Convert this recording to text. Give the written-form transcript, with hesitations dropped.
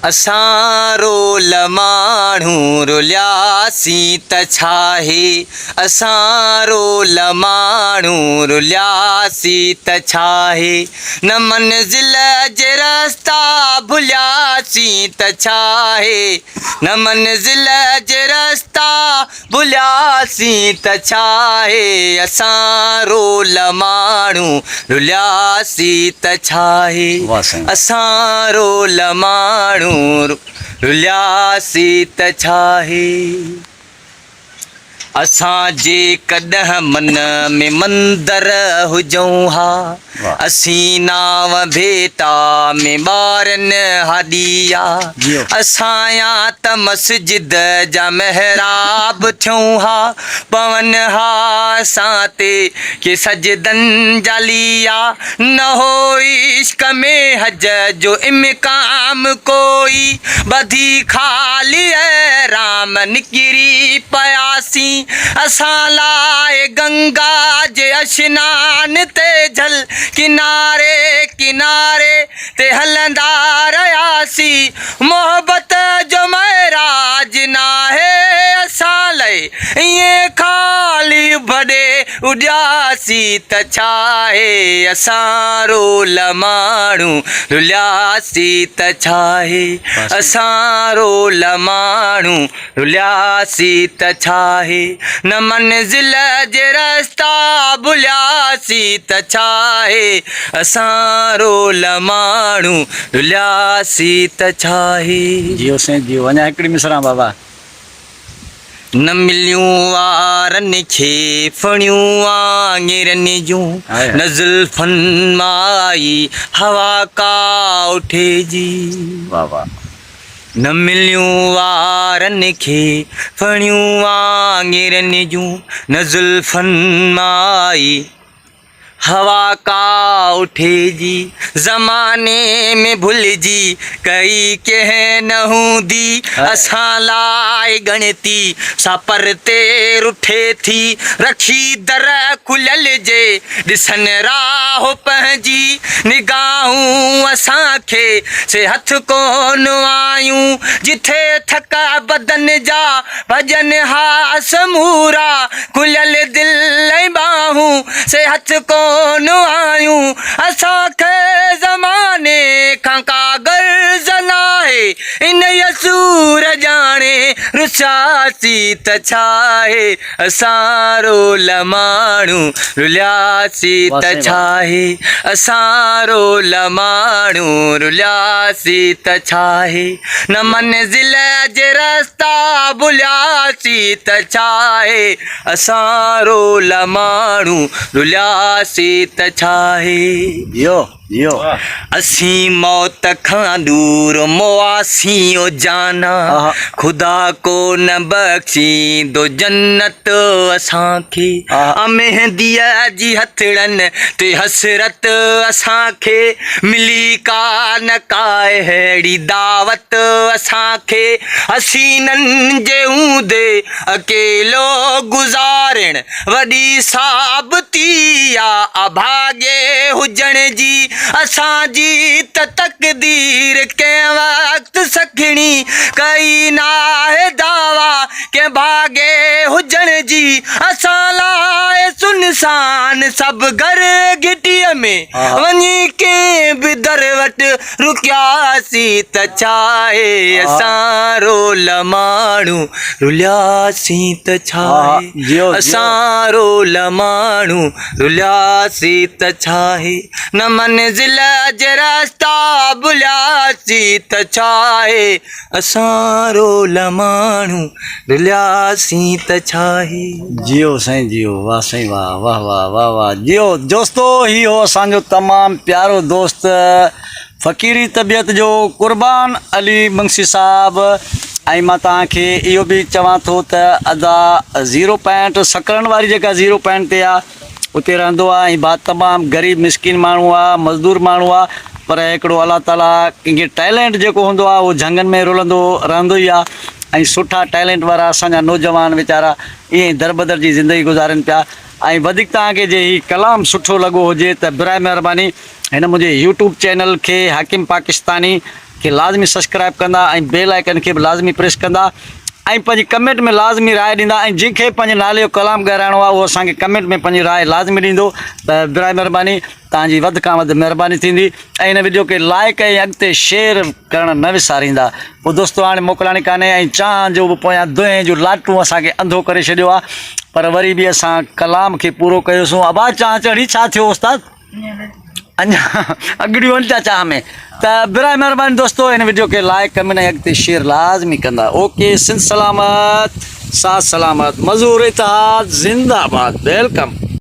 असां रोल माण्हू रुलियासीं त छाहे, असां रोल माण्हू रुलियासीं त छाहे, न मंज़िल जे रस्ता भुलियासीं त छाहे, न मंज़िल जे रस्ता भुलियासीं त छाहे, असां रोल माण्हू रुलियासीं त छाहे, असां रोल माण्हू रुलियासीं त छाहे। असां जे कॾहिं मन में मंदर हुजऊं हा, असीं नाव भेटा में ॿारनि हाॾिया, असांजा त मस्जिद जा महराब थियूं हा, पवन हा असां ते के सजदनि जा लिया, न हो इश्क में हज जो इम्काम कोई, बधी ख़ाली राम निकिरी पयासीं, असां लाइ गंगा जे अशनान ते झल किनारे किनारे ते हलंदा रहियासीं, मोहबत जो महराज नाहे असां लाइ, ईअं ख़ाली भॾे उॾियासीं त छाहे, असां रोल माण्हू रुलियासीं त छाहे, असां रोल माण्हू रुलियासीं त छाहे, न मंज़िल जे रस्ता भुलियासीं त छाहे, असां रोल माण्हू रुलियासीं त छाहे। जियो साईं जियो। अञा हिकिड़ी मिसरा बाबा। न मिलियूं वारनि खे फणियूं वांगुरनि जूं, न ज़ुल्फ़नि मां आई हवा का उठे जी, बाबा न मिलियूं वारनि खे फणियूं वांगुरनि जूं, न ज़ुल्फ़नि मां आई हवा का उठे जी, ज़माने में भुलिजी कई कंहिं न हूंदी, असां लाइ गणती सा परते रुठे थी, रखी दर खुलियल जे ॾिसनि राह पंहिंजी, निगाहूं असांखे से हथ कोन आयूं, जिथे थका बदन जा भॼन हा समूरा, खुलियल दिल ऐं बाहूं से हथ कोन आयूं, असांखे ज़माने खां का गर्ज़ नाहे, इन सूर ॼाणे रुसियासीं त छाहे, असां रोल माण्हू रुलियासीं त छाहे, असां रोल माण्हू रुलियासीं त छाहे, न मंज़िल जे रस्ता भुलियासीं त छाहे, असां रोल माण्हू रुलियासीं त छाहे। जियो जियो। असीं मौत खां दूर मुआसीं ओ जाना, खुदा को न बख़्शींदो जन्नत असांखे, मेहंदीअ जी हथड़नि ते हसरत असांखे, मिली का न का अहिड़ी दावत असांखे, हसीननि जे हूंदे अकेलो गुज़ारण वॾी साबिती आ अभागे हुजण जी, असांजी त तक़दीर कंहिं वक़्तु सखणी कई नाहे दावा कंहिं भागे हुजण जी, असां लाइ सुनसान सभु घर घिटीअ में वञी कंहिं बि दर वटि रुकियासीं त छाहे, असां रोल माण्हू रुलियासीं त छाहे, असां रोल माण्हू रुलियासीं त छाहे, न मंज़िल जे रस्ता भुलियासीं त छाहे, असां रोल माण्हू रुलियासीं त छाहे। जियो साईं जियो। वाह साईं वाह वाह वाह वाह वाह। जियो दोस्तो, ही हो असांजो तमामु प्यारो दोस्त फ़क़ीरी तबियत जो क़ुर्बान अली बंसी साहब, ऐं मां तव्हांखे इहो बि चवां थो त अदा 0 पॉइंट सकरण वारी जेका 0 पॉइंट ते आहे उते रहंदो आहे, ऐं बात तमामु ग़रीब मिसकिन माण्हू आहे, मज़दूर माण्हू आहे, पर हिकिड़ो अलाह ताला कंहिंखे टैलेंट जेको हूंदो आहे उहो झंगनि में रुलंदो रहंदो ई आहे, ऐं सुठा टैलेंट वारा असांजा नौजवान वीचारा ईअं ई दरबदर जी ज़िंदगी गुज़ारनि पिया। ऐं वधीक तव्हांखे जे ही कलाम सुठो लॻो हुजे त बिराए महिरबानी हिन मुंहिंजे यूट्यूब चैनल खे हाकिम पाकिस्तानी खे लाज़मी सब्सक्राइब कंदा ऐं बेल आइकन खे बि लाज़मी प्रेस कंदा ऐं पंहिंजी कमेंट में लाज़मी राय ॾींदा ऐं जंहिंखे पंहिंजे नाले जो कलाम ॻाल्हाइणो आहे उहो असांखे कमेंट में पंहिंजी राय लाज़मी ॾींदो त बिराए महिरबानी तव्हांजी वधि खां वधि महिरबानी थींदी ऐं हिन वीडियो खे लाइक ऐं अॻिते शेयर करणु न विसारींदा। पोइ दोस्तो हाणे मोकिलाणी कान्हे ऐं चांहि जो बि पोयां दुएं जो लाटू असांखे अंधो करे छॾियो आहे, पर वरी बि असां कलाम खे पूरो कयोसीं। आवाज़ चांहि चढ़ी छा थियो उस्ताद? अञा अॻड़ियूं आहिनि था चाह में। त बिराए महिरबानी दोस्तो हिन वीडियो खे लाइक कमेंट ऐं अॻिते शेयर लाज़मी कंदा। ओके, सिंध सलामत, साथ सलामत, मज़ूर इत्तेहाद जिंदाबाद, वेलकम।